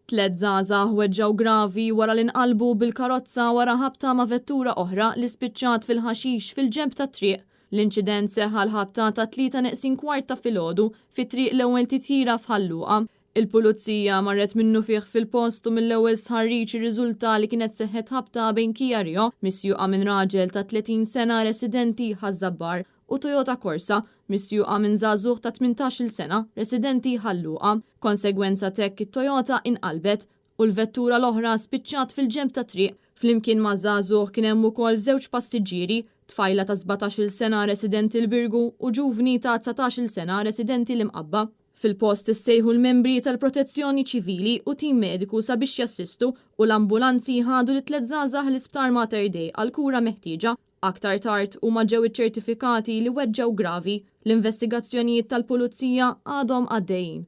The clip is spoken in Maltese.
Tliet żgħażagħ weġġaw gravi wara li nqalbu bil-karozza wara ħabta ma' vettura oħra li spiċċat fil-ħaxix fil-ġenb tat-triq. L-inċident seħħa l-ħabta ta' 3:45 ta' filgħodu fit-triq l-ewwel titjira f'Ħalluqa. Il-pulizija marret minnu fih fil-post u mill-ewwel sħarriġ irriżulta li kienet seħħet ħabta bejn Kia Rio misjuqa minn raġel ta' 30 sena residenti Ħażabbar u Toyota Corsa misjuqa minn żagħżugħ ta' 18-il sena residenti Ħalluqa. Konsegwenza tekk it-Toyota inqalbet u l-vettura l-oħra spiċċat fil-ġenb ta' triq. Flimkien ma' żagħżugħ kien hemm ukoll żewġ passiġġieri, tfajla ta' 17-il sena residenti l-Birgu u ġuvni ta' 19-il sena residenti l-Imqabba. Fil-post issejħu l-membri tal-Protezzjoni Ċivili u tim mediku sabiex jassistu u l-ambulanzi ħadu li 3 żgħażagħ l-isptar Mater Dei għal kura meħtieġa. Aktar tard huma ġew iċ-ċertifikati li weġġew gravi. L-investigazzjonijiet tal-pulizija għadhom għaddejjin.